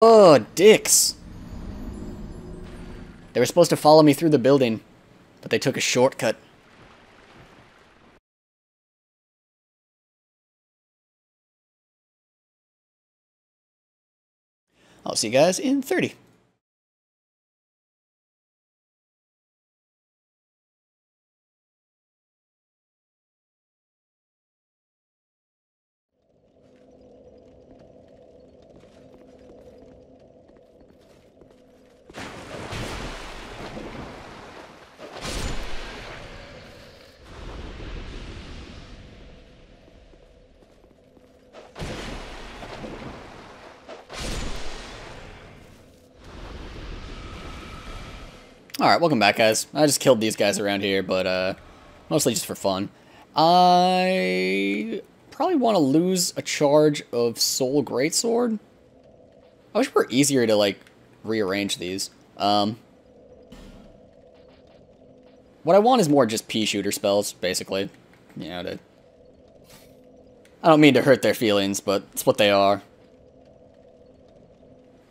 Oh, dicks. They were supposed to follow me through the building, but they took a shortcut. I'll see you guys in 30. Alright, welcome back, guys. I just killed these guys around here, but, mostly just for fun. I probably want to lose a charge of Soul Greatsword. I wish it were easier to, like, rearrange these. What I want is more just pea-shooter spells, basically. You know, I don't mean to hurt their feelings, but it's what they are.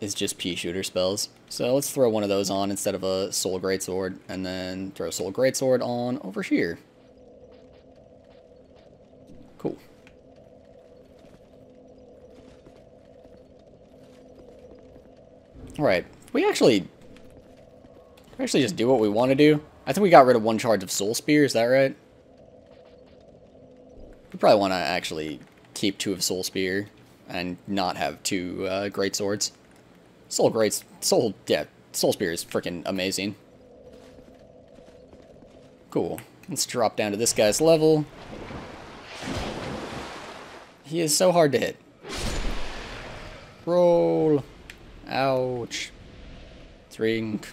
Is just pea-shooter spells. So let's throw one of those on instead of a Soul Greatsword, and then throw Soul Greatsword on over here. Cool. Alright, we actually just do what we want to do. I think we got rid of one charge of Soul Spear, is that right? We probably want to actually keep 2 of Soul Spear, and not have 2 Great Swords. Soul Spear is freaking amazing. Cool. Let's drop down to this guy's level. He is so hard to hit. Roll. Ouch. Drink.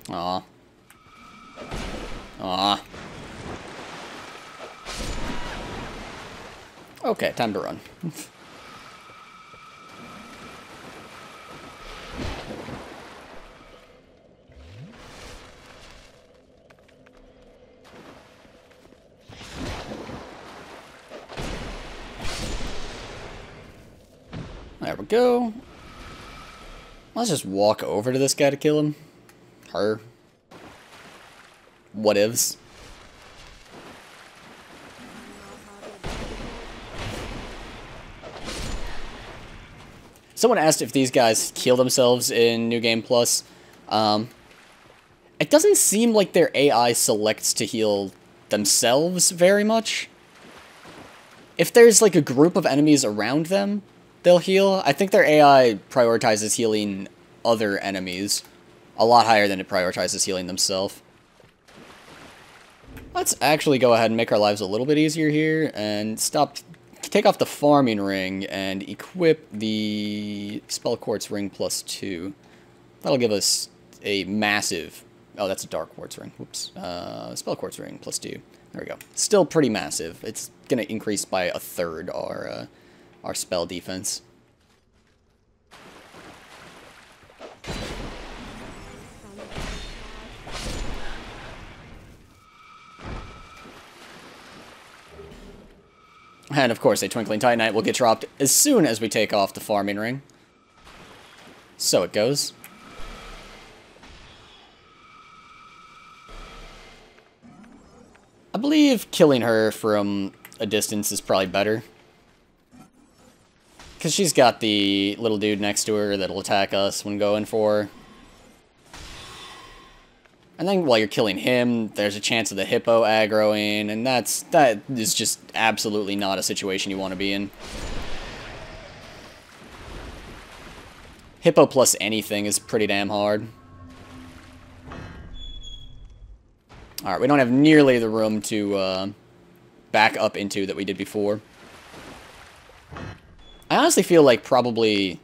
Aw. Aw. Okay, time to run. There we go. Let's just walk over to this guy to kill him. Her. What-ifs. Someone asked if these guys heal themselves in New Game Plus. It doesn't seem like their AI selects to heal themselves very much. If there's like a group of enemies around them, they'll heal. I think their AI prioritizes healing other enemies a lot higher than it prioritizes healing themselves. Let's actually go ahead and make our lives a little bit easier here and take off the farming ring and equip the Spell Quartz ring +2. That'll give us a massive... Oh, that's a Dark Quartz ring. Whoops. Spell Quartz ring +2. There we go. Still pretty massive. It's going to increase by 1/3 our spell defense. And of course, a Twinkling Titanite will get dropped as soon as we take off the farming ring. So it goes. I believe killing her from a distance is probably better. Because she's got the little dude next to her that'll attack us when going for her. And then while you're killing him, there's a chance of the hippo aggroing, and that is just absolutely not a situation you want to be in. Hippo plus anything is pretty damn hard. Alright, we don't have nearly the room to back up into that we did before. I honestly feel like probably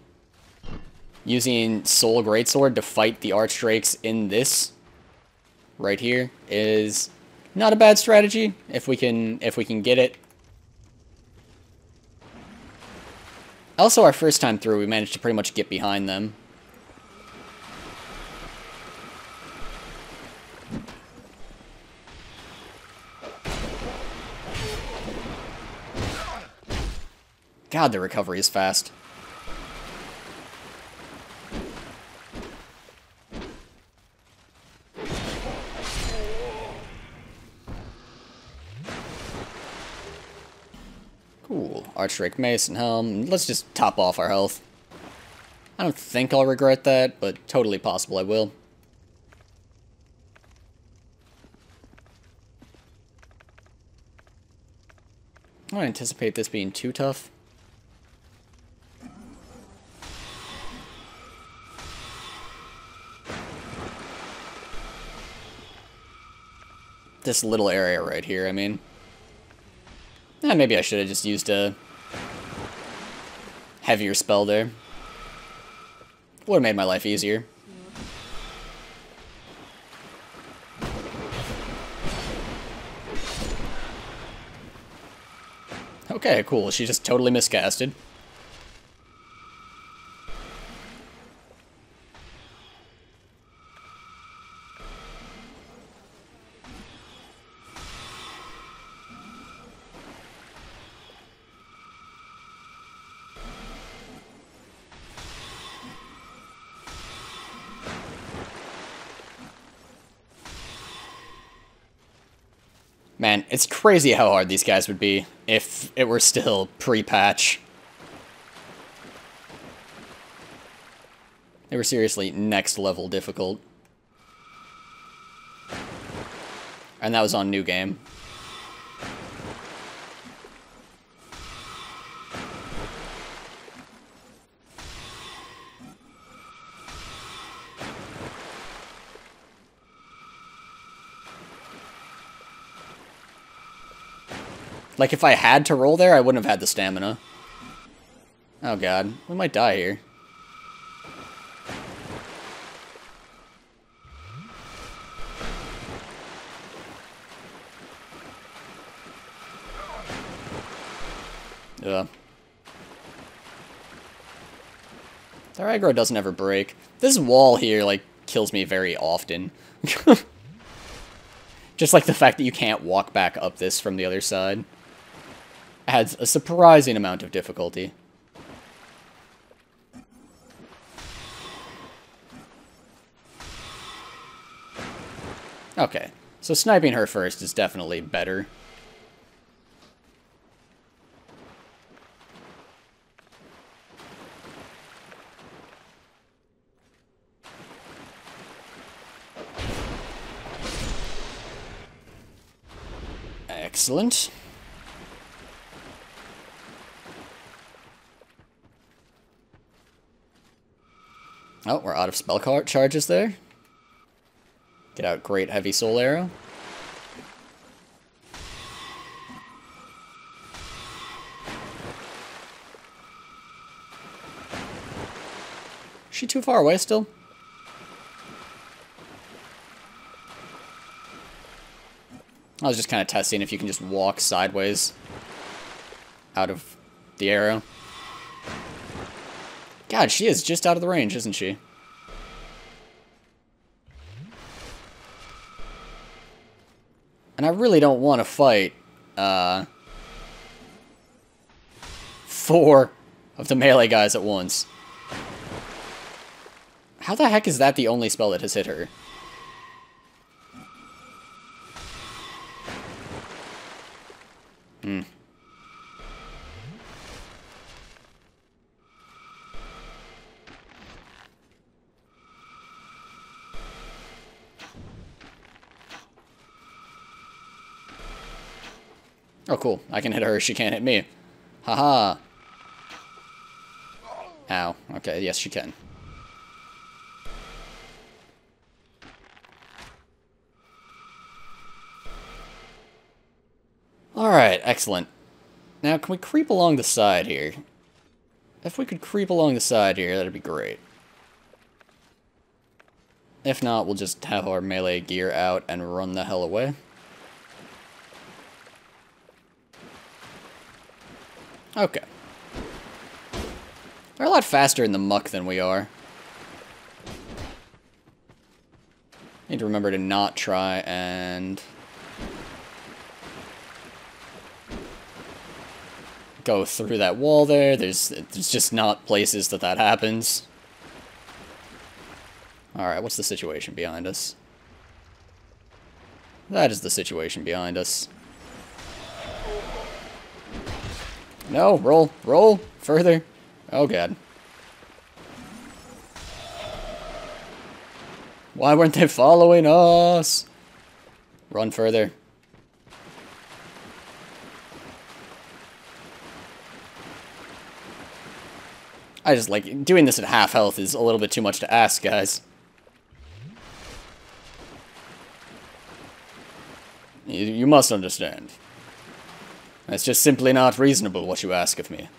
using Soul Greatsword to fight the Archdrakes in this right here is not a bad strategy if we can get it. Also, our first time through, we managed to pretty much get behind them. God, the recovery is fast. Cool. Archdrake Mace and Helm. Let's just top off our health. I don't think I'll regret that, but totally possible I will. I don't anticipate this being too tough. This little area right here, I mean. Maybe I should have just used a heavier spell there. Would have made my life easier. Okay, cool. She just totally miscasted. Man, it's crazy how hard these guys would be if it were still pre-patch. They were seriously next level difficult. And that was on New Game. Like, if I had to roll there, I wouldn't have had the stamina. Oh god, we might die here. Ugh. Their aggro doesn't ever break. This wall here, like, kills me very often. Just like the fact that you can't walk back up this from the other side. Adds a surprising amount of difficulty. Okay, so sniping her first is definitely better. Excellent. Oh, we're out of spell card charges there. Get out Great Heavy Soul Arrow. Is she too far away still? I was just kind of testing if you can just walk sideways out of the arrow. God, she is just out of the range, isn't she? And I really don't want to fight 4 of the melee guys at once. How the heck is that the only spell that has hit her? Oh, cool. I can hit her. She can't hit me. Haha. Ow. Okay, yes, she can. Alright, excellent. Now, can we creep along the side here? If we could creep along the side here, that'd be great. If not, we'll just have our melee gear out and run the hell away. Okay. They're a lot faster in the muck than we are. Need to remember to not try and go through that wall there. There's just not places that happens. Alright, what's the situation behind us? That is the situation behind us. No, roll, further. Oh god. Why weren't they following us? Run further. I just like doing this at half health is a little bit too much to ask, guys. You must understand. It's just simply not reasonable what you ask of me.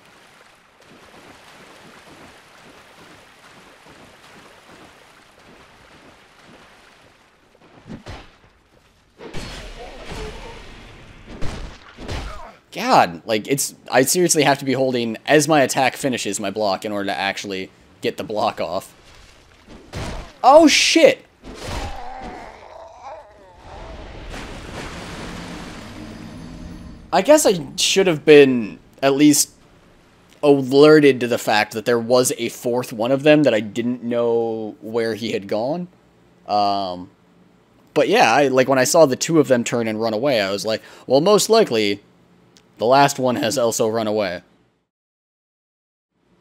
God, like, I seriously have to be holding, as my attack finishes, my block in order to actually get the block off. Oh, shit! I guess I should have been at least alerted to the fact that there was a fourth one of them that I didn't know where he had gone. But yeah, like, when I saw the two of them turn and run away, I was like, well, most likely the last one has also run away.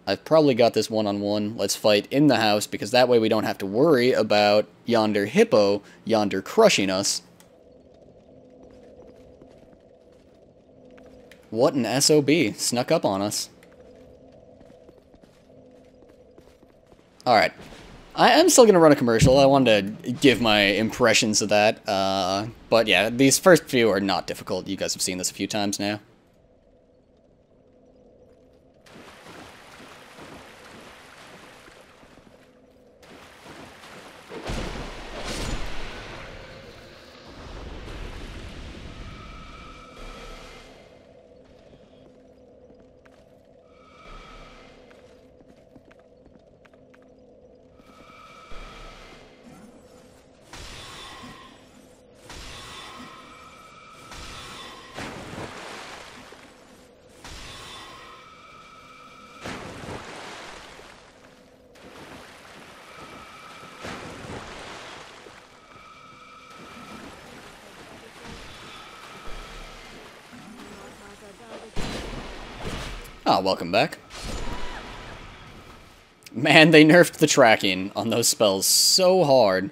I've probably got this one-on-one. Let's fight in the house, because that way we don't have to worry about yonder hippo yonder crushing us. What an SOB. Snuck up on us. Alright. I am still going to run a commercial. I wanted to give my impressions of that. But yeah, these first few are not difficult. You guys have seen this a few times now. Oh, welcome back. Man, they nerfed the tracking on those spells so hard.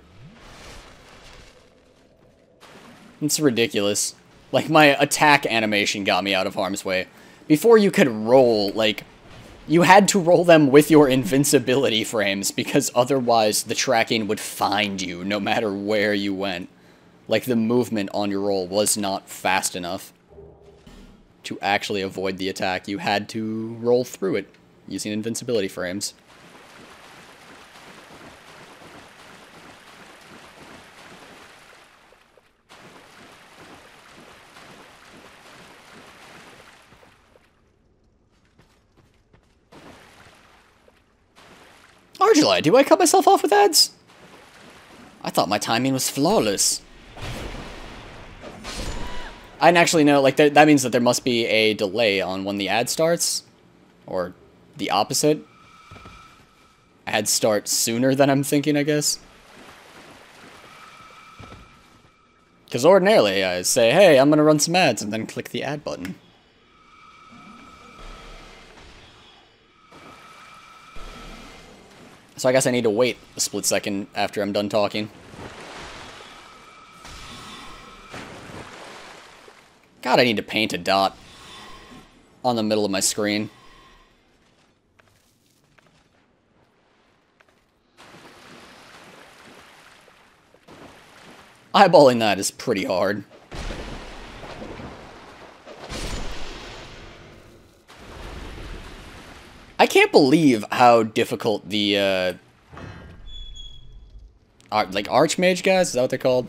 It's ridiculous. Like, my attack animation got me out of harm's way. Before you could roll, like, you had to roll them with your invincibility frames, because otherwise the tracking would find you no matter where you went. Like, the movement on your roll was not fast enough to actually avoid the attack. You had to roll through it using invincibility frames. Argeli, do I cut myself off with ads? I thought my timing was flawless. I didn't actually know, like, that means that there must be a delay on when the ad starts. Or the opposite. Ads start sooner than I'm thinking, I guess. Because ordinarily, I say, hey, I'm going to run some ads, and then click the ad button. So I guess I need to wait a split second after I'm done talking. God, I need to paint a dot on the middle of my screen. Eyeballing that is pretty hard. I can't believe how difficult the, like, Archmage guys? Is that what they're called?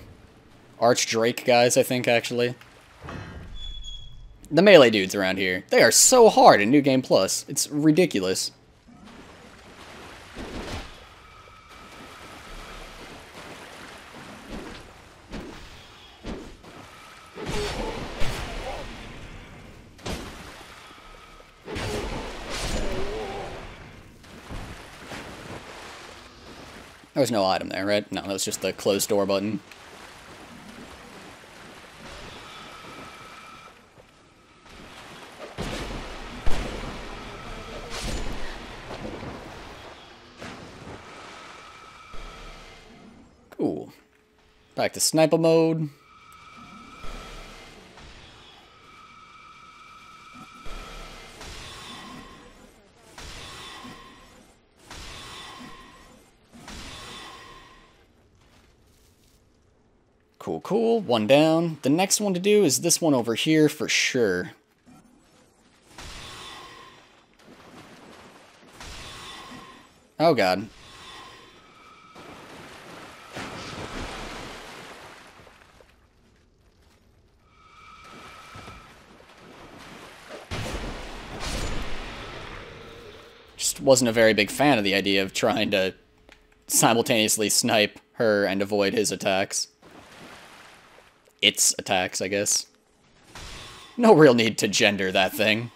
Archdrake guys, I think, actually. The melee dudes around here. They are so hard in New Game Plus. It's ridiculous. There's no item there, right? No, that was just the closed door button. Cool. Back to sniper mode. Cool, cool. One down. The next one to do is this one over here for sure. Oh god. Just wasn't a very big fan of the idea of trying to simultaneously snipe her and avoid his attacks. Its attacks, I guess. No real need to gender that thing.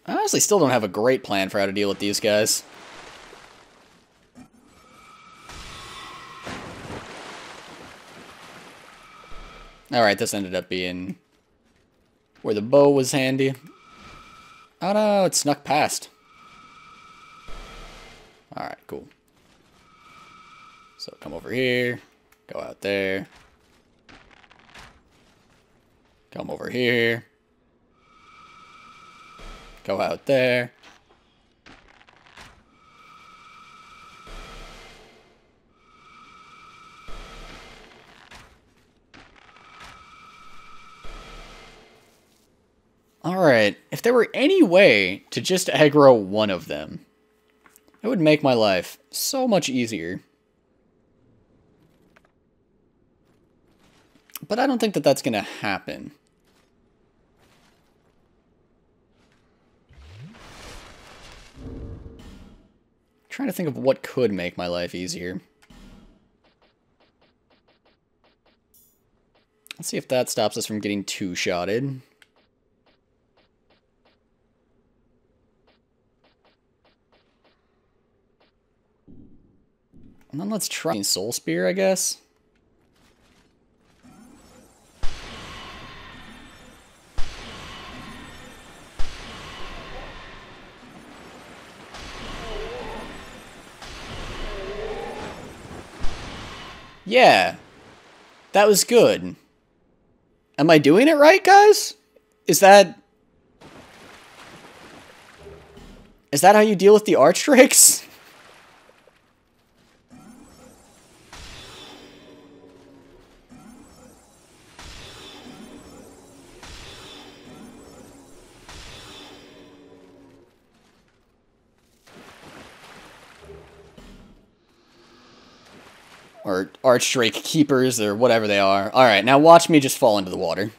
I honestly still don't have a great plan for how to deal with these guys. Alright, this ended up being where the bow was handy. Oh no, it snuck past. Alright, cool. So come over here, go out there. Come over here. Go out there. Alright, if there were any way to just aggro one of them, it would make my life so much easier. But I don't think that that's going to happen. Trying to think of what could make my life easier. Let's see if that stops us from getting two-shotted. And then let's try Soul Spear, I guess. Yeah, that was good. Am I doing it right, guys? Is that how you deal with the Archdrakes? Or Archdrake Keepers, or whatever they are. Alright, now watch me just fall into the water.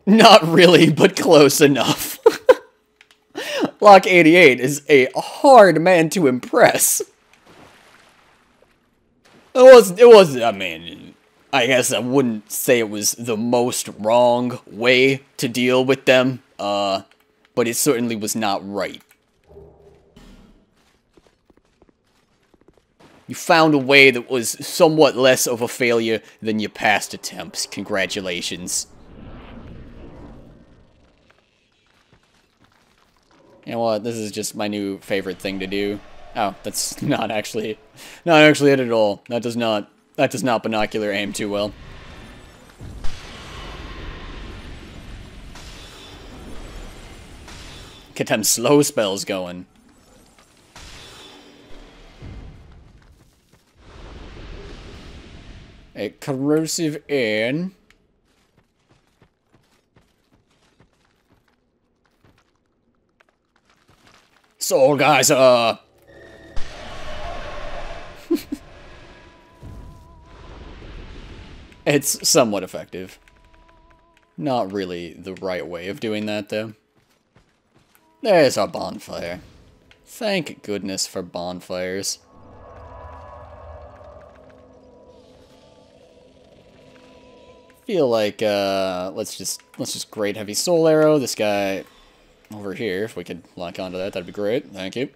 Not really, but close enough. Lock 88 is a hard man to impress. It wasn't, I mean, I guess I wouldn't say it was the most wrong way to deal with them, but it certainly was not right. You found a way that was somewhat less of a failure than your past attempts. Congratulations. You know what? This is just my new favorite thing to do. Oh, that's not actually it at all. That does not binocular aim too well. Get them slow spells going. A corrosive in. So guys, it's somewhat effective. Not really the right way of doing that, though. There's our bonfire. Thank goodness for bonfires. Feel like let's just great heavy soul arrow this guy over here. If we could lock onto that, that'd be great. Thank you.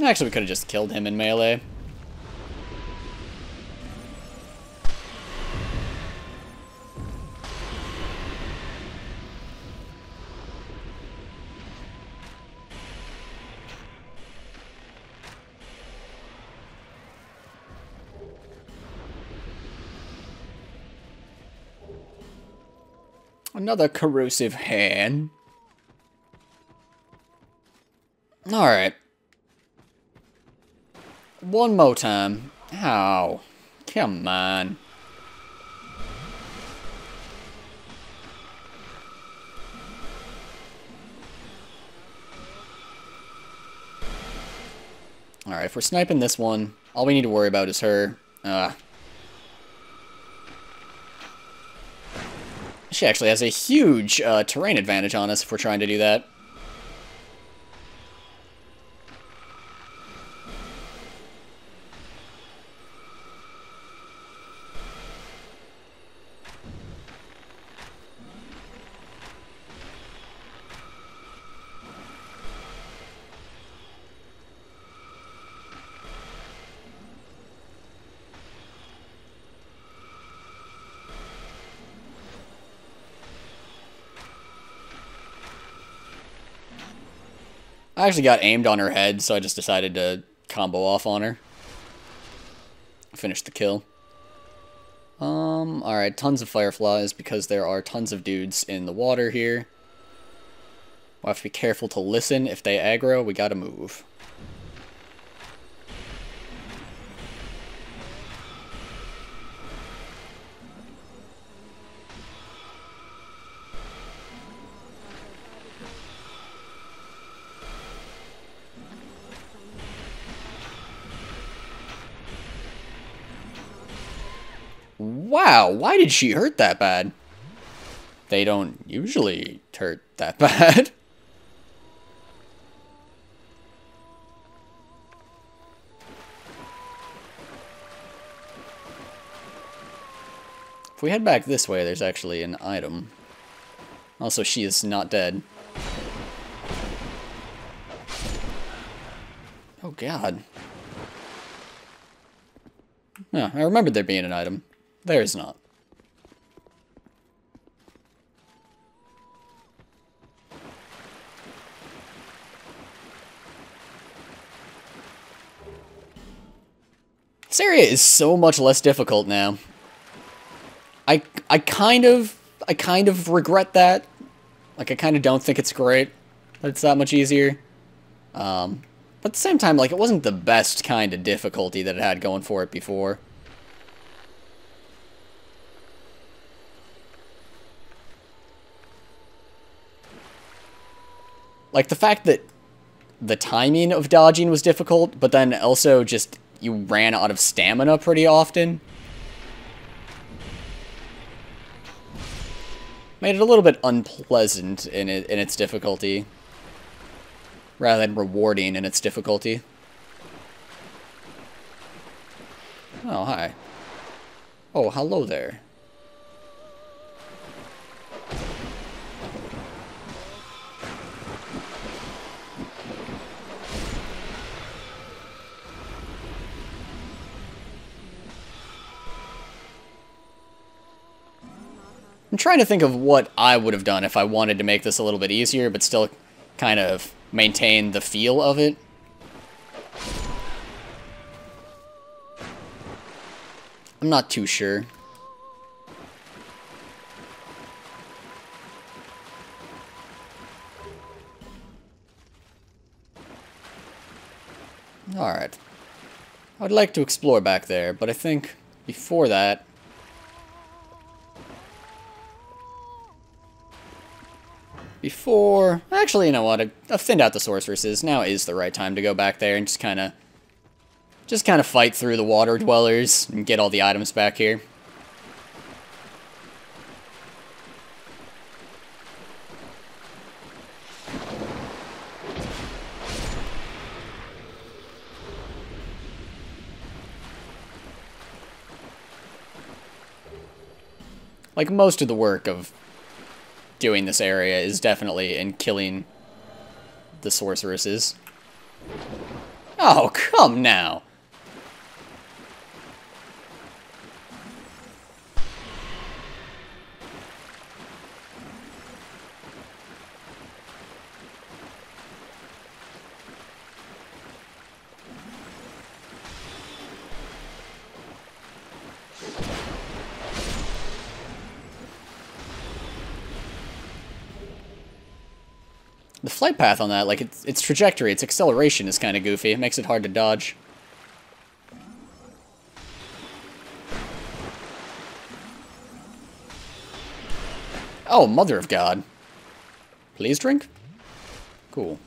Actually, we could have just killed him in melee. Another corrosive hand. Alright. One more time. Ow. Come on. Alright, if we're sniping this one, all we need to worry about is her. She actually has a huge terrain advantage on us if we're trying to do that. I actually got aimed on her head, so I just decided to combo off on her. Finish the kill. Alright, tons of fireflies because there are tons of dudes in the water here. We'll have to be careful to listen. If they aggro, we gotta move. Wow, why did she hurt that bad? They don't usually hurt that bad. If we head back this way, there's actually an item. Also, she is not dead. Oh, God. No, I remembered there being an item. There is not. This area is so much less difficult now. I kind of regret that. Like, I kind of don't think it's great that it's that much easier. But at the same time, like, it wasn't the best kind of difficulty that it had going for it before. Like, the fact that the timing of dodging was difficult, but then also just you ran out of stamina pretty often, made it a little bit unpleasant in its difficulty, rather than rewarding in its difficulty. Oh, hi. Oh, hello there. I'm trying to think of what I would have done if I wanted to make this a little bit easier, but still kind of maintain the feel of it. I'm not too sure. Alright. I would like to explore back there, but I think before that... Actually, you know what? I've thinned out the sorceresses. Now is the right time to go back there and just kind of fight through the water dwellers and get all the items back here. Like, most of the work of doing this area is definitely in killing the sorceresses. Oh, come now! The flight path on that, like, its trajectory, its acceleration is kind of goofy. It makes it hard to dodge. Oh, mother of God. Please drink? Cool.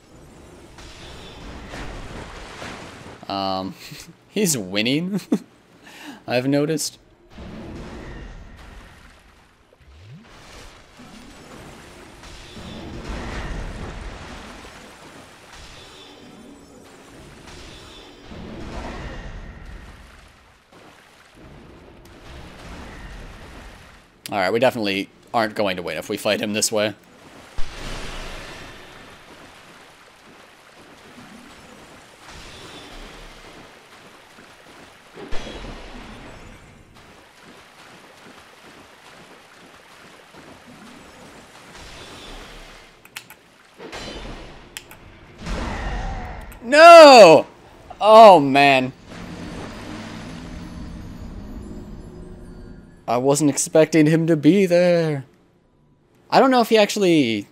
He's winning, I've noticed. Alright, we definitely aren't going to win if we fight him this way. No! Oh, man. I wasn't expecting him to be there. I don't know if he actually...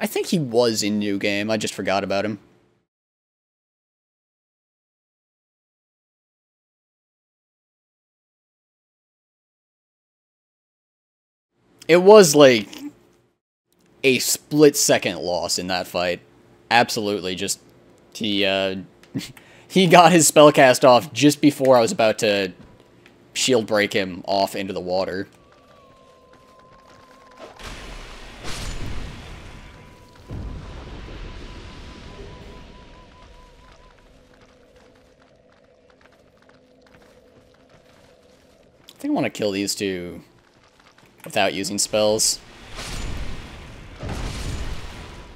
I think he was in New Game. I just forgot about him. It was like a split-second loss in that fight. Absolutely, just... He got his spell cast off just before I was about to shield break him off into the water. I think I want to kill these two without using spells.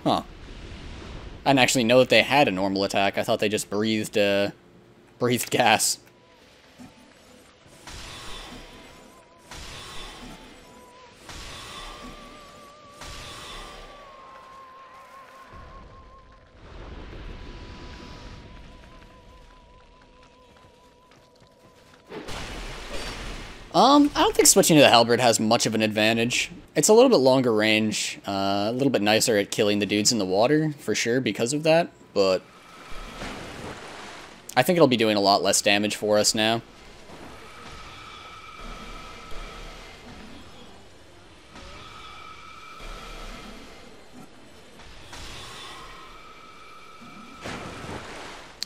Huh. I didn't actually know that they had a normal attack. I thought they just breathed gas. I don't think switching to the halberd has much of an advantage. It's a little bit longer range, a little bit nicer at killing the dudes in the water, for sure, because of that, but I think it'll be doing a lot less damage for us now.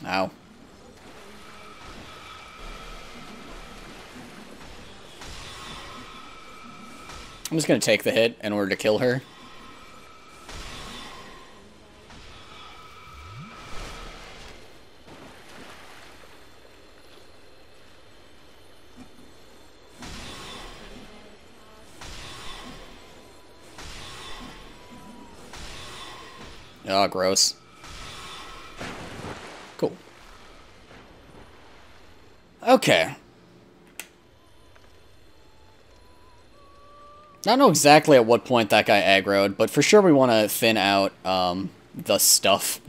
Ow. I'm just gonna take the hit in order to kill her. Oh, gross. Cool. Okay. I don't know exactly at what point that guy aggroed, but for sure we want to thin out the stuff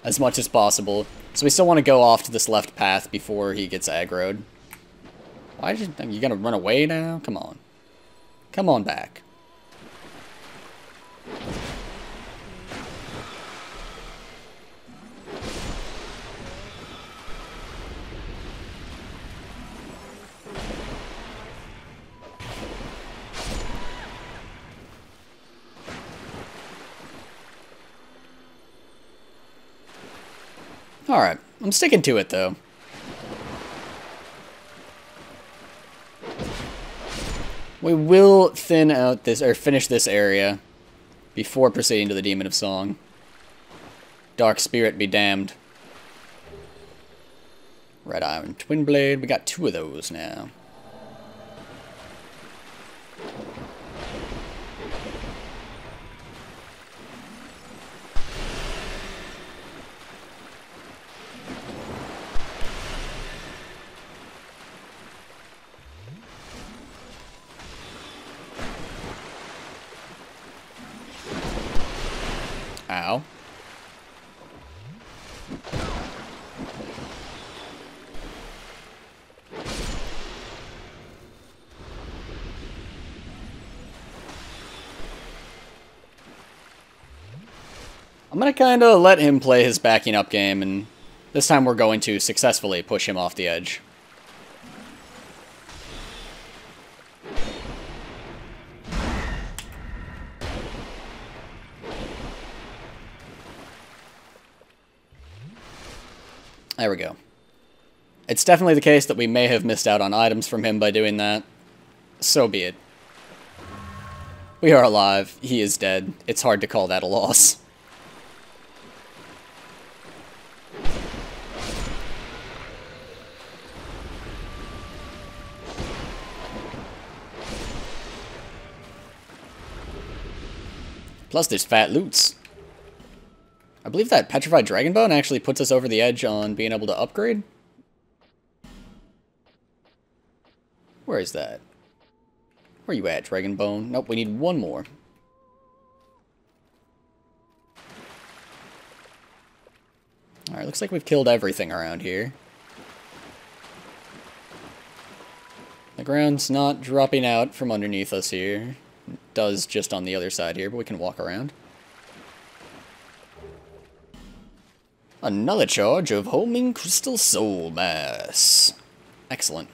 as much as possible. So we still want to go off to this left path before he gets aggroed. Why did you gonna run away now? Come on. Come on back. Alright, I'm sticking to it, though. We will thin out this, or finish this area before proceeding to the Demon of Song. Dark Spirit be damned. Red Iron Twin Blade, we got 2 of those now. I'm gonna kinda let him play his backing up game, and this time we're going to successfully push him off the edge. There we go. It's definitely the case that we may have missed out on items from him by doing that. So be it. We are alive. He is dead. It's hard to call that a loss. Plus there's fat loots. I believe that Petrified Dragon Bone actually puts us over the edge on being able to upgrade. Where is that? Where you at, Dragon Bone? Nope, we need one more. Alright, looks like we've killed everything around here. The ground's not dropping out from underneath us here. It does just on the other side here, but we can walk around. Another charge of homing crystal soul mass. Excellent.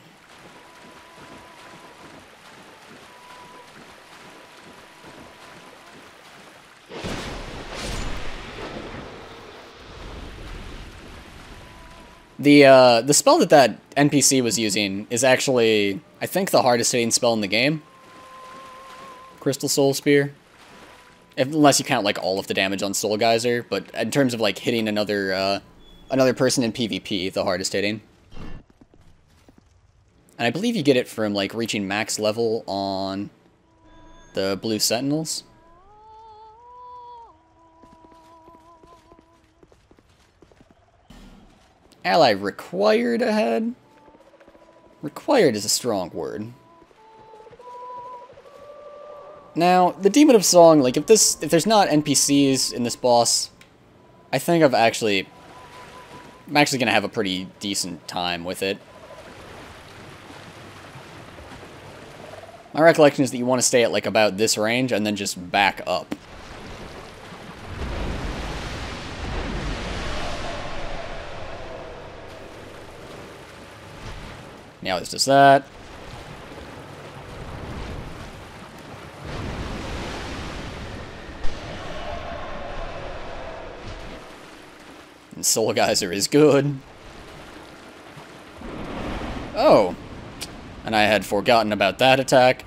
The spell that NPC was using is actually, I think, the hardest hitting spell in the game. Crystal Soul Spear. Unless you count, like, all of the damage on Soul Geyser, but in terms of, like, hitting another person in PvP, the hardest hitting. And I believe you get it from, like, reaching max level on the Blue Sentinels. Ally required ahead? Required is a strong word. Now, the Demon of Song, like, if there's not NPCs in this boss, I think I'm actually gonna have a pretty decent time with it. My recollection is that you want to stay at, like, about this range and then just back up. Now it's just that. And Soul Geyser is good. Oh. And I had forgotten about that attack.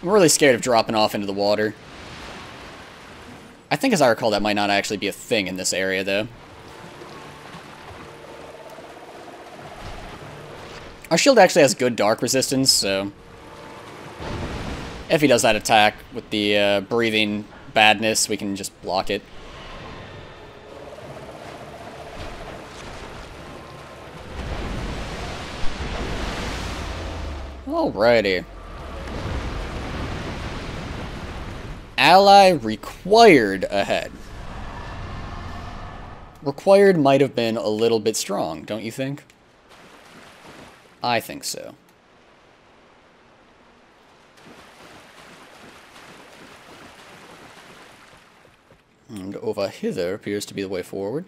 I'm really scared of dropping off into the water. I think, as I recall, that might not actually be a thing in this area, though. Our shield actually has good dark resistance, so if he does that attack with the breathing badness, we can just block it. Alrighty. Ally required ahead. Required might have been a little bit strong, don't you think? I think so. And over hither appears to be the way forward.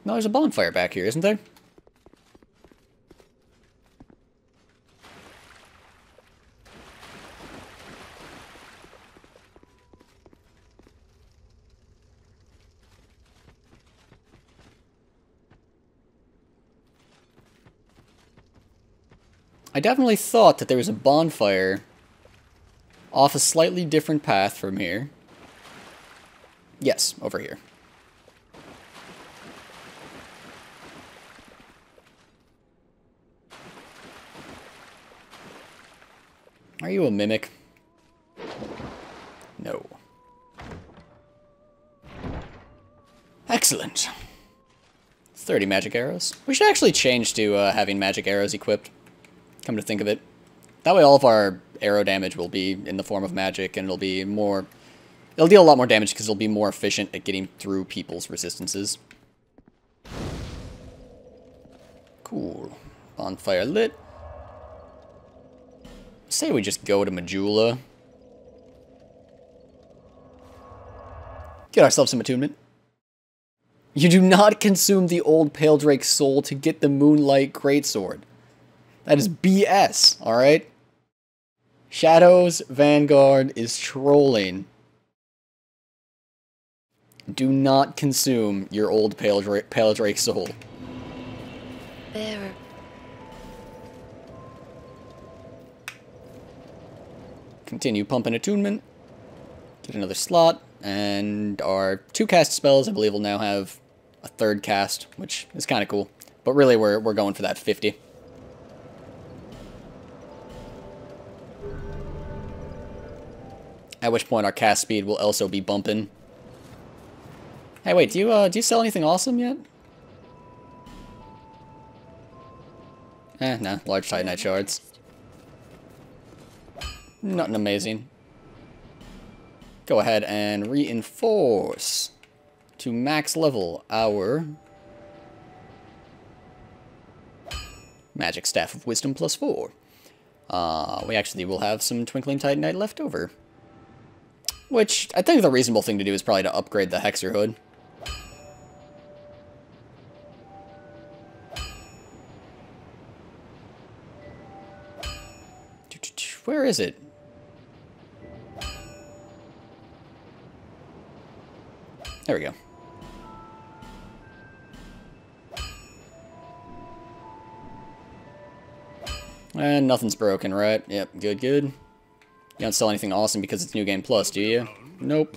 No, there's a bonfire back here, isn't there? I definitely thought that there was a bonfire off a slightly different path from here. Yes, over here. Are you a mimic? No. Excellent. 30 magic arrows. We should actually change to having magic arrows equipped. Come to think of it. That way all of our arrow damage will be in the form of magic, and it'll be more... It'll deal a lot more damage because it'll be more efficient at getting through people's resistances. Cool. Bonfire lit. Say we just go to Majula. Get ourselves some attunement. You do not consume the old Pale Drake's soul to get the Moonlight Greatsword. That is BS, alright? Shadows Vanguard is trolling. Do not consume your old Pale Drake soul. Bearer. Continue pumping attunement. Get another slot. And our 2 cast spells, I believe, will now have a 3rd cast, which is kind of cool. But really, we're going for that 50. At which point our cast speed will also be bumping. Hey, wait, do you sell anything awesome yet? Nah, large Titanite shards. Nothing amazing. Go ahead and reinforce to max level our Magic Staff of Wisdom +4. We actually will have some Twinkling Titanite left over. Which, I think the reasonable thing to do is probably to upgrade the Hexer Hood. Where is it? There we go. And nothing's broken, right? Yep, good, good. You don't sell anything awesome because it's New Game Plus, do you? Nope.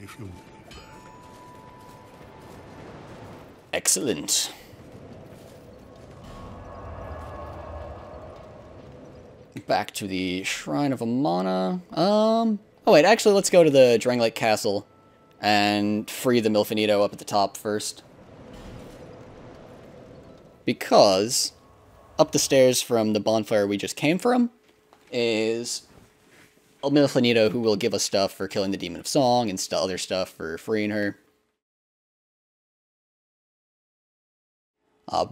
Excellent. Back to the Shrine of Amana. Oh wait, actually let's go to the Dranglake Castle and free the Milfinito up at the top first. Because up the stairs from the bonfire we just came from is a Milfinito who will give us stuff for killing the Demon of Song and other stuff for freeing her.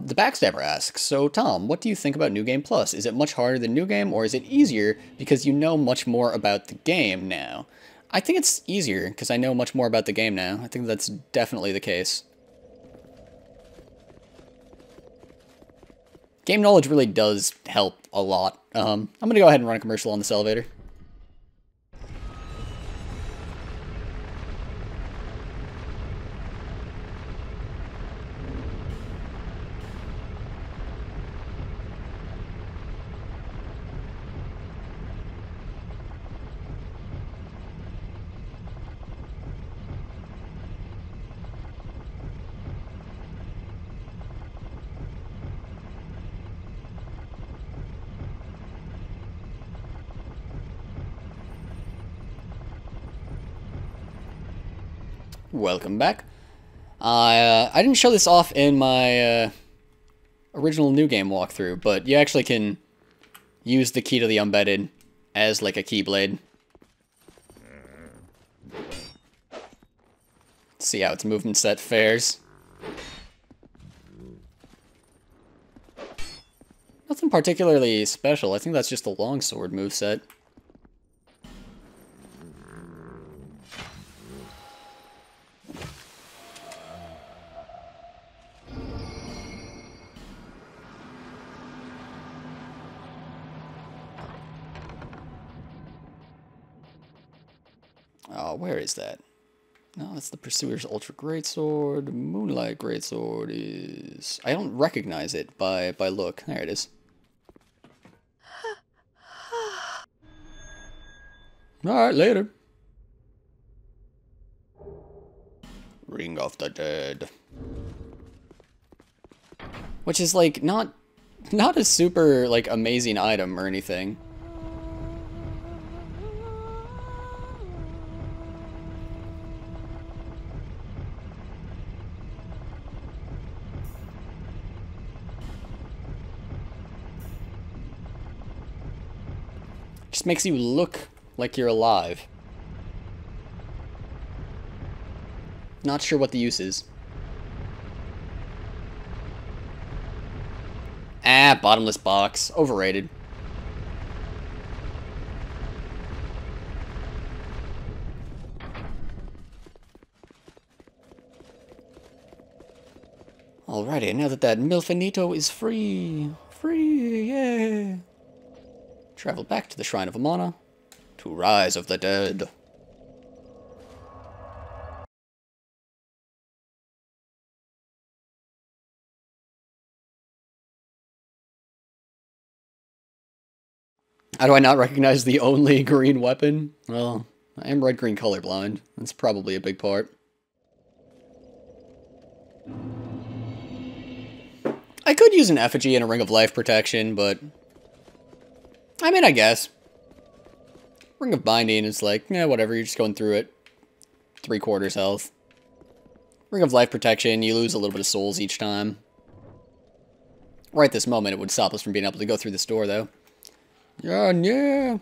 The Backstabber asks, so Tom, what do you think about New Game Plus? Is it much harder than New Game, or is it easier because you know much more about the game now? I think it's easier because I know much more about the game now. I think that's definitely the case. Game knowledge really does help a lot. I'm going to go ahead and run a commercial on this elevator. Welcome back. I didn't show this off in my original New Game walkthrough, but you actually can use the Key to the Embedded as like a Keyblade. See how its movement set fares. Nothing particularly special. I think that's just the longsword moveset. Oh, where is that? No, that's the Pursuer's Ultra Greatsword. Moonlight Greatsword is... I don't recognize it by look. There it is. Alright, later. Ring of the Dead. Which is, like, not a super, like, amazing item or anything. Just makes you look like you're alive. Not sure what the use is. Ah, bottomless box. Overrated. Alrighty, now that Milfinito is free. Free, yeah. Travel back to the Shrine of Amana to rise of the dead. How do I not recognize the only green weapon? Well, I am red-green colorblind. That's probably a big part. I could use an effigy and a ring of life protection, but... I mean, I guess. Ring of binding is like, yeah, whatever, you're just going through it. 3/4 health. Ring of life protection, you lose a little bit of souls each time. Right this moment, it would stop us from being able to go through this door, though. Yeah, yeah.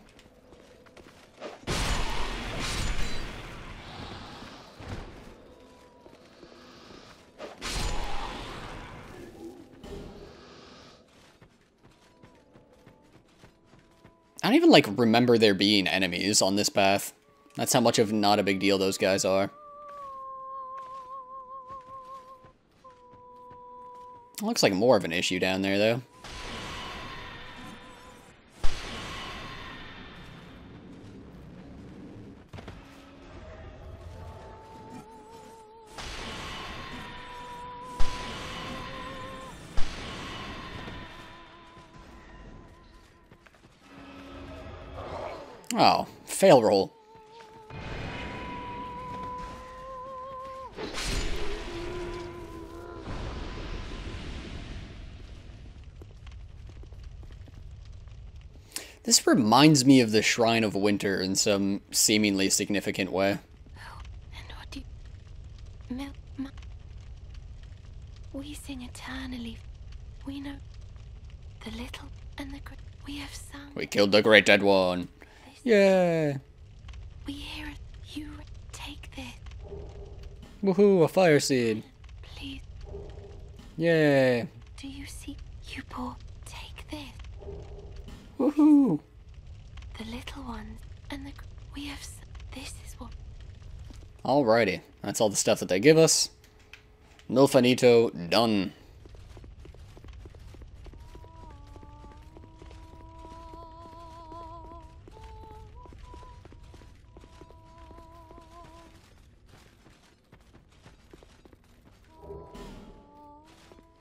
I don't even, like, remember there being enemies on this path. That's how much of not a big deal those guys are. It looks like more of an issue down there, though. Oh, fail roll. This reminds me of the Shrine of Winter in some seemingly significant way. Oh, and what do you... We sing eternally. We know the little and the great. We have sung. We killed the Great Dead One. Yeah. We hear it. You take this. Woohoo, a fire seed. Please. Yeah. Do you see? You poor. Take this. Woohoo. The little ones and the... We have... This is what... Alrighty. That's all the stuff that they give us. Milfinito, done.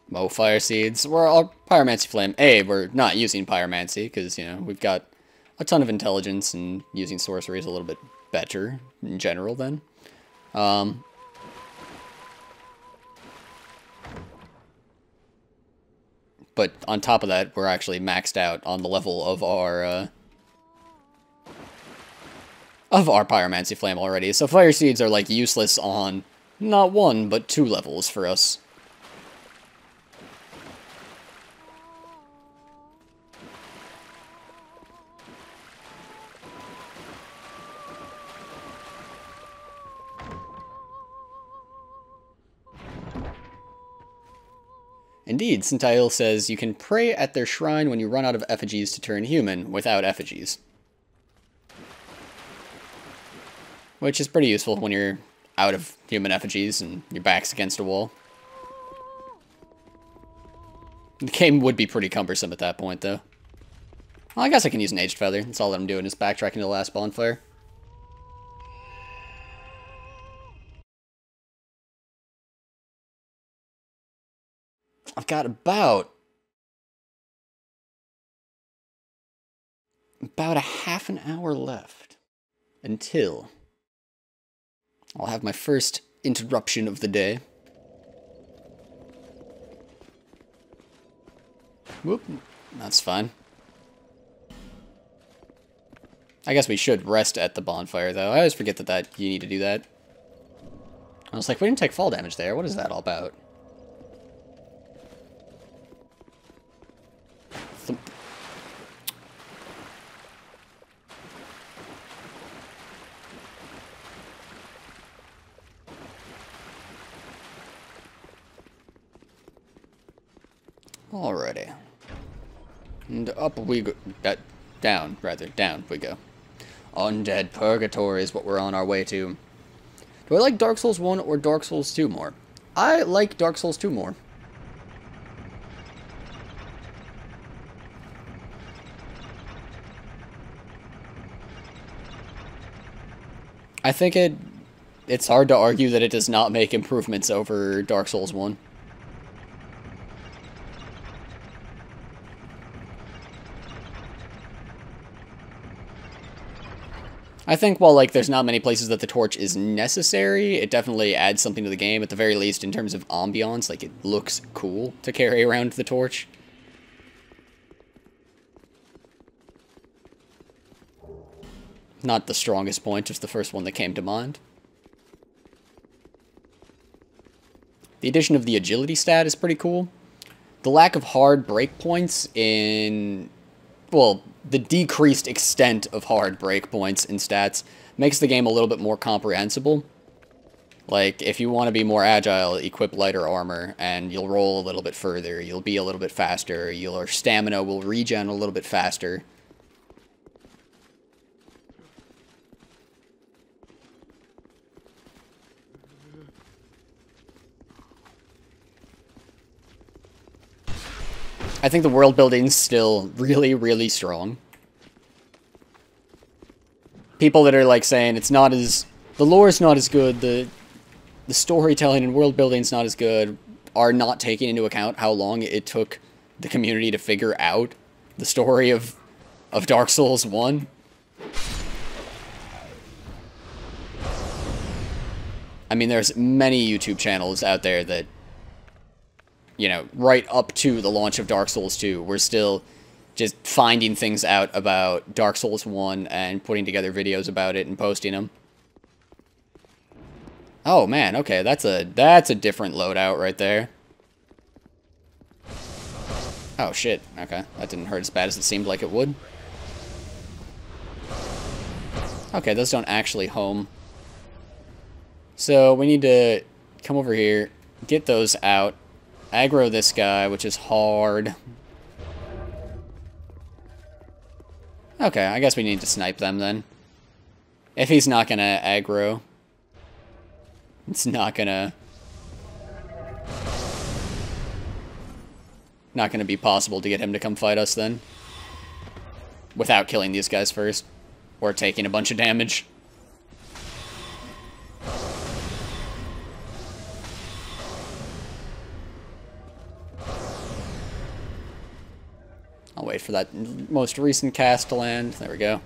Mo fire seeds. We're all pyromancy flame. We're not using pyromancy because, you know, we've got a ton of intelligence and using sorcery is a little bit better in general then. But on top of that, we're actually maxed out on the level of our pyromancy flame already. So fire seeds are like useless on not 1 but 2 levels for us. Indeed, Sintail says you can pray at their shrine when you run out of effigies to turn human without effigies. Which is pretty useful when you're out of human effigies and your back's against a wall. The game would be pretty cumbersome at that point, though. Well, I guess I can use an Aged Feather. That's all that I'm doing is backtracking to the last bonfire. I've got about a half an hour left until I'll have my first interruption of the day. Whoop, that's fine. I guess we should rest at the bonfire, though. I always forget that you need to do that. I was like, we didn't take fall damage there. What is that all about? Alrighty. And up we go. Down we go. Undead Purgatory is what we're on our way to. Do I like Dark Souls 1 or Dark Souls 2 more? I like Dark Souls 2 more. I think it's hard to argue that it does not make improvements over Dark Souls 1. I think while, like, there's not many places that the torch is necessary, it definitely adds something to the game, at the very least in terms of ambiance. Like, it looks cool to carry around the torch. Not the strongest point, just the first one that came to mind. The addition of the agility stat is pretty cool. The lack of hard breakpoints in... well, the decreased extent of hard breakpoints in stats makes the game a little bit more comprehensible. Like, if you want to be more agile, equip lighter armor, and you'll roll a little bit further, you'll be a little bit faster, your stamina will regen a little bit faster. I think the world building's still really, really strong. People that are like saying it's not as... the lore's not as good, the storytelling and world building's not as good, are not taking into account how long it took the community to figure out the story of Dark Souls 1. I mean, there's many YouTube channels out there that, you know, right up to the launch of Dark Souls 2, we're still just finding things out about Dark Souls 1 and putting together videos about it and posting them. Oh man, okay, that's a different loadout right there. Oh shit, okay, that didn't hurt as bad as it seemed like it would. Okay, those don't actually home. So we need to come over here, get those out. Aggro this guy, which is hard. Okay, I guess we need to snipe them then. If he's not gonna aggro, it's not gonna be possible to get him to come fight us then. Without killing these guys first. Or taking a bunch of damage. I'll wait for that most recent cast to land. There we go.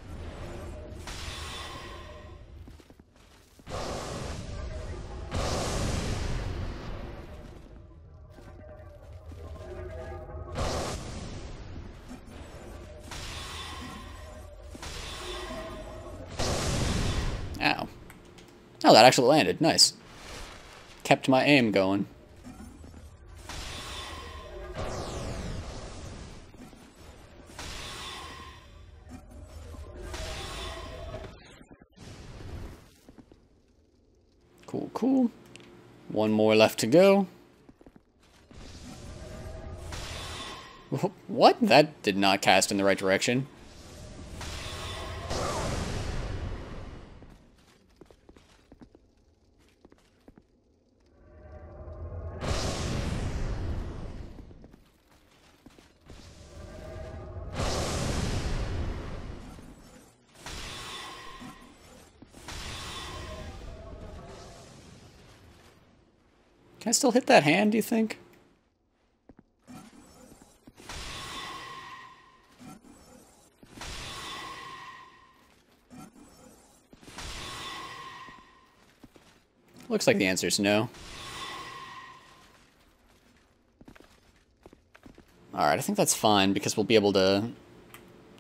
Ow. Oh, that actually landed. Nice. Kept my aim going. Cool, cool. One more left to go. What? That did not cast in the right direction. Can I still hit that hand, do you think? Looks like the answer is no. Alright, I think that's fine, because we'll be able to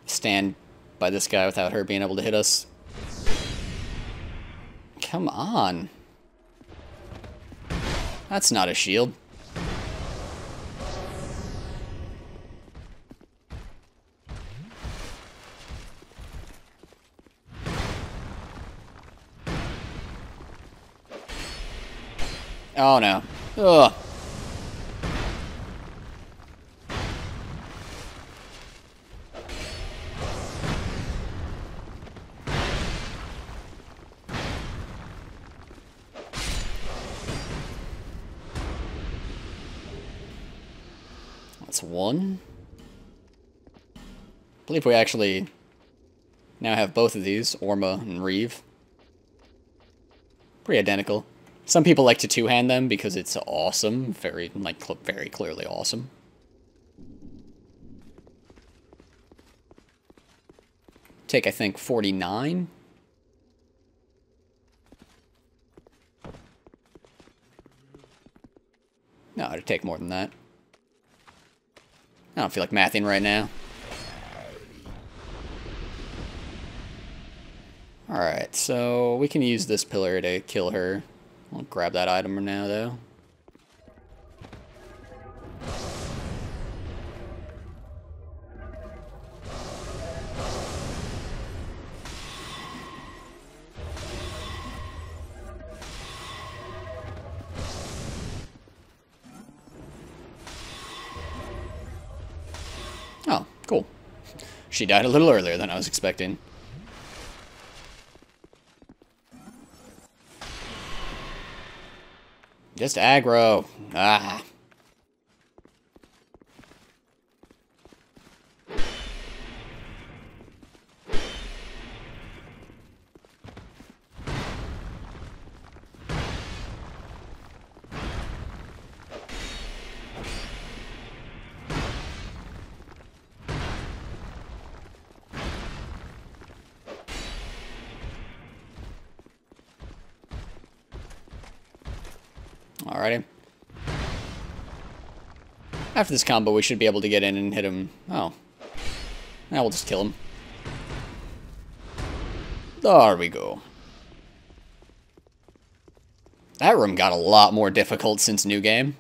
stand by this guy without her being able to hit us. Come on. That's not a shield. Oh no. Ugh. That's one. I believe we actually now have both of these, Orma and Reeve. Pretty identical. Some people like to two-hand them because it's awesome. Very, like, very clearly awesome. Take, I think, 49. No, it'd take more than that. I don't feel like mathing right now. Alright, so we can use this pillar to kill her. I'll grab that item now, though. Oh, cool. She died a little earlier than I was expecting. Just aggro. Ah. Alrighty. After this combo, we should be able to get in and hit him. Oh. Now we'll just kill him. There we go. That room got a lot more difficult since New Game.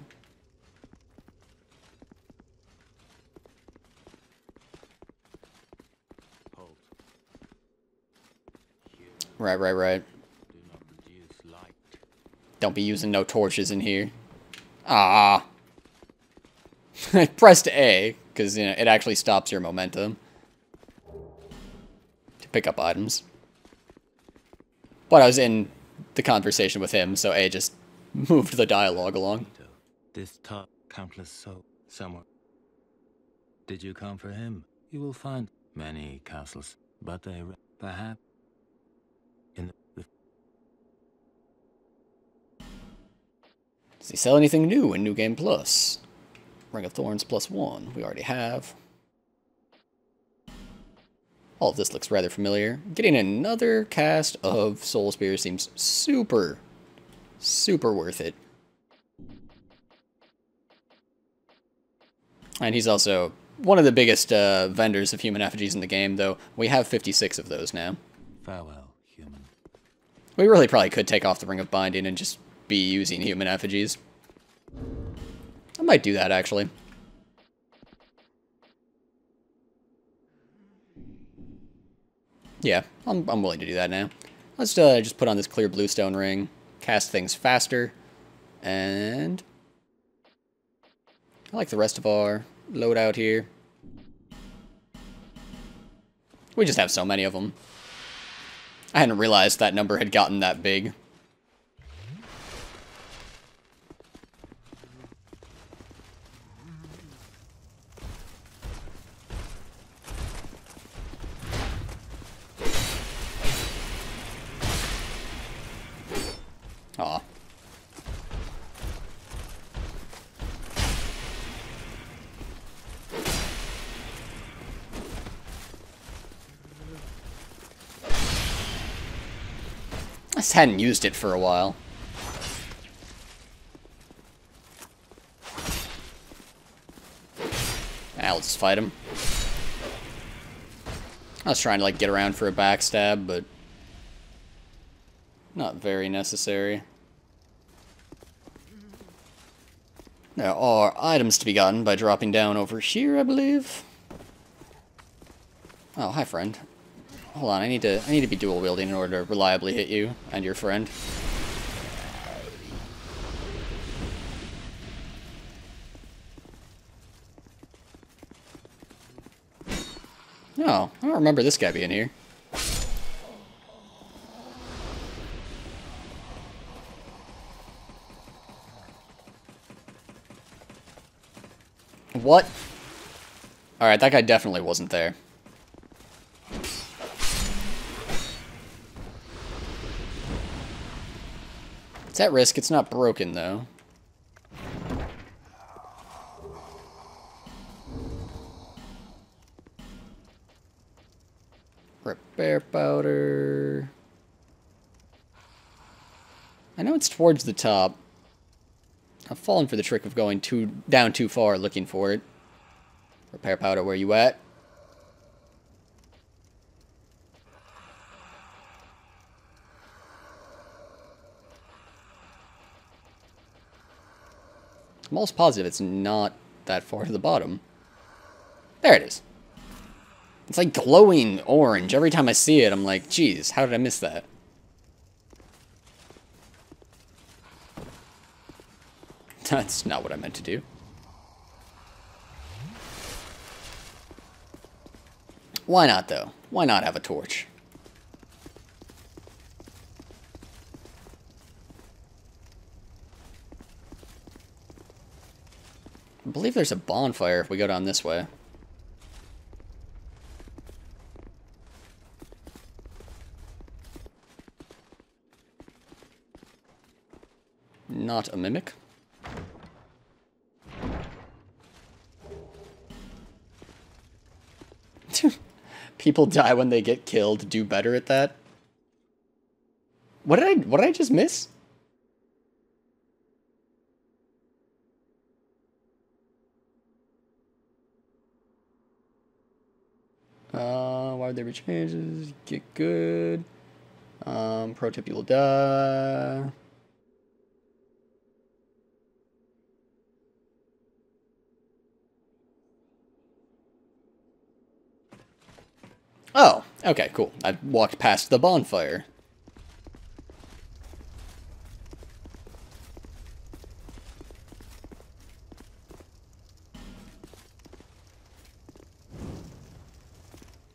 Right. Don't be using no torches in here. Ah. I pressed A, because you know, it actually stops your momentum to pick up items. But I was in the conversation with him, so A just moved the dialogue along. This top countless soul somewhere. Did you come for him? You will find many castles, but they perhaps in the Does he sell anything new in New Game Plus? Ring of Thorns +1. We already have. All of this looks rather familiar. Getting another cast of Soul Spear seems super worth it. And he's also one of the biggest vendors of human effigies in the game, though we have 56 of those now. farewell, human. We really probably could take off the Ring of Binding and just be using human effigies. I might do that, actually. Yeah, I'm willing to do that now. Let's just put on this clear bluestone ring, cast things faster, and I like the rest of our loadout here. We just have so many of them. I hadn't realized that number had gotten that big. Aw. I just hadn't used it for a while. I'll just fight him. I was trying to like get around for a backstab, but not very necessary. There are items to be gotten by dropping down over here, I believe. Oh, hi, friend. Hold on, I need to be dual wielding in order to reliably hit you and your friend. Oh, I don't remember this guy being here. What? Alright, that guy definitely wasn't there. It's at risk. It's not broken, though. Repair powder. I know it's towards the top. I've fallen for the trick of going down too far looking for it. Repair powder, where you at? I'm almost positive it's not that far to the bottom. There it is. It's like glowing orange. Every time I see it, I'm like, geez, how did I miss that? That's not what I meant to do. Why not, though? Why not have a torch? I believe there's a bonfire if we go down this way. Not a mimic. People die when they get killed. Do better at that. What did I just miss? Why would there be changes? Get good. Pro tip, you will die. Oh, okay, cool. I walked past the bonfire.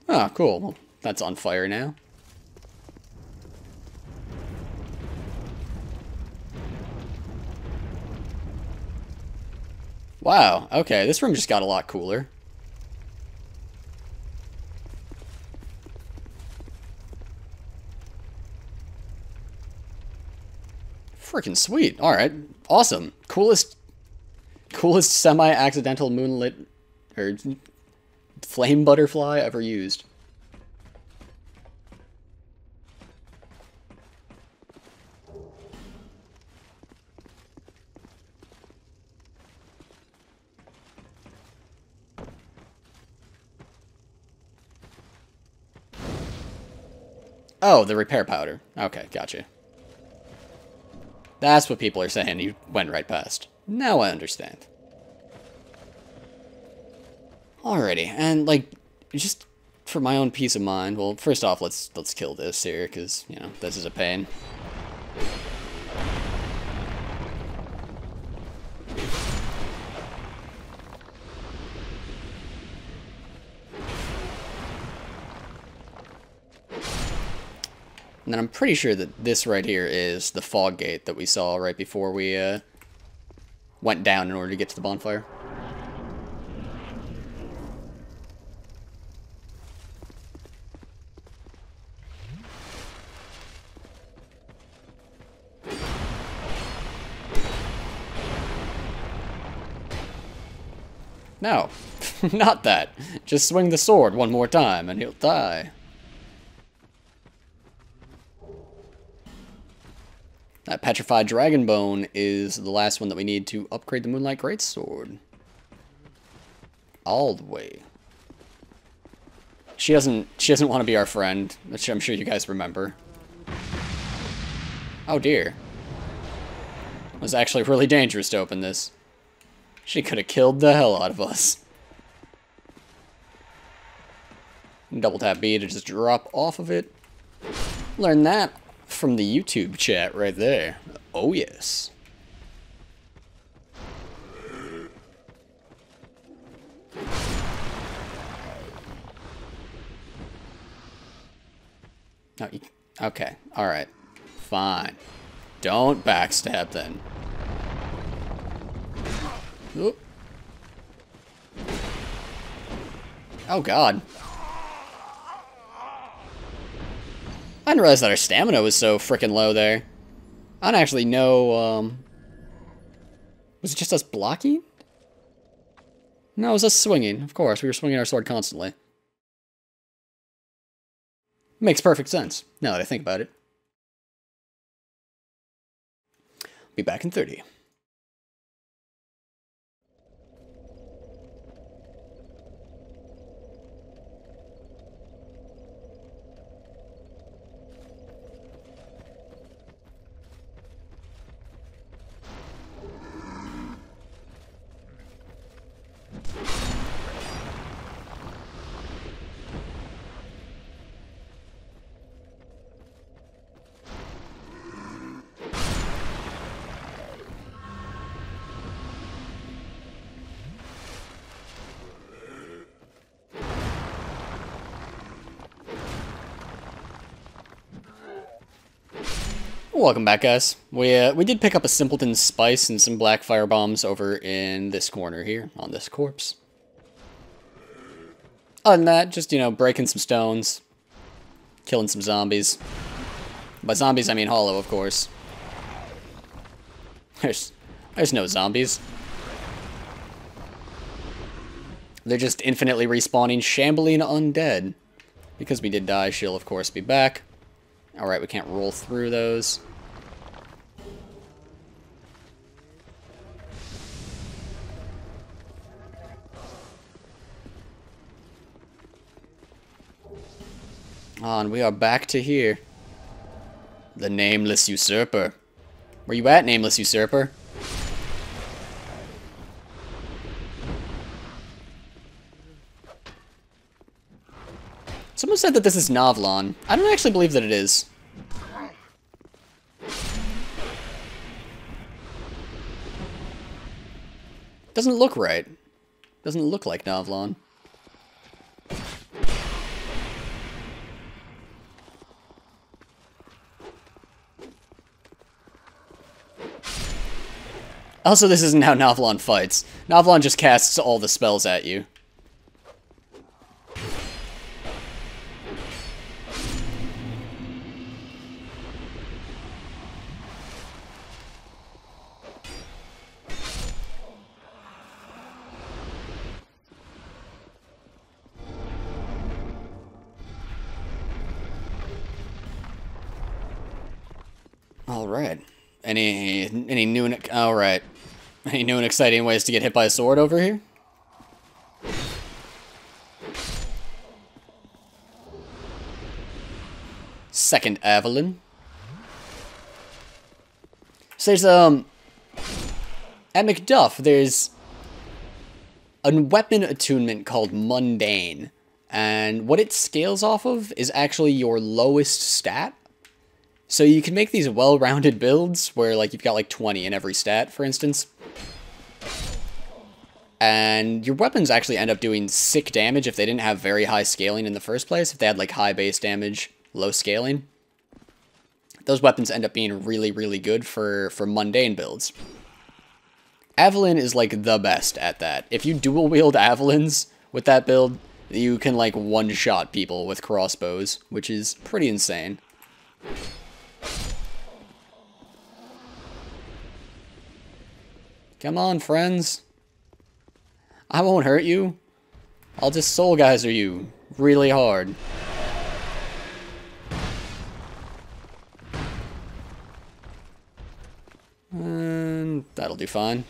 Oh, cool. Well, that's on fire now. Wow, okay, this room just got a lot cooler. Freaking sweet. Alright, awesome. Coolest semi-accidental moonlit, or flame butterfly ever used. Oh, the repair powder. Okay, gotcha. That's what people are saying. You went right past. Now I understand. Alrighty, and like, just for my own peace of mind, well, first off, let's kill this here, because, you know, this is a pain. And then I'm pretty sure that this right here is the fog gate that we saw right before we went down in order to get to the bonfire. No, not that. Just swing the sword one more time and he'll die. That petrified dragon bone is the last one that we need to upgrade the Moonlight Greatsword. All the way. She doesn't want to be our friend, which I'm sure you guys remember. Oh dear. It was actually really dangerous to open this. She could have killed the hell out of us. Double tap B to just drop off of it. Learn that from the YouTube chat right there. Oh yes. No, okay, alright. Fine. Don't backstab then. Oop. Oh god. I didn't realize that our stamina was so frickin' low there. I don't actually know, was it just us blocking? No, it was us swinging. Of course, we were swinging our sword constantly. Makes perfect sense, now that I think about it. Be back in 30. Welcome back, guys. We did pick up a Simpleton's Spice and some black fire bombs over in this corner here, on this corpse. Other than that, just, you know, breaking some stones, killing some zombies. By zombies, I mean hollow, of course. There's no zombies. They're just infinitely respawning, shambling undead. Because we did die, she'll, of course, be back. Alright, we can't roll through those. On, we are back to here. The Nameless Usurper. Where you at, Nameless Usurper? Someone said that this is Novlon. I don't actually believe that it is. Doesn't look right. Doesn't look like Novlon. Also, this isn't how Novlon fights. Novlon just casts all the spells at you. Alright. Any new and... Alright. Any new and exciting ways to get hit by a sword over here? Second Evelyn. So there's, at McDuff, there's a weapon attunement called Mundane. And what it scales off of is actually your lowest stat. So you can make these well-rounded builds where, like, you've got, like, 20 in every stat, for instance. And your weapons actually end up doing sick damage if they didn't have very high scaling in the first place. If they had, like, high base damage, low scaling. Those weapons end up being really, really good for mundane builds. Evelyn is, like, the best at that. If you dual-wield Evelyn's with that build, you can, like, one-shot people with crossbows, which is pretty insane. Come on, friends. I won't hurt you. I'll just soul geyser you really hard. And that'll do fine.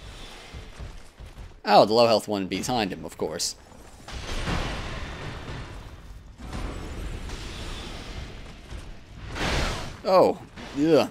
Oh, the low health one behind him, of course. Oh, yeah.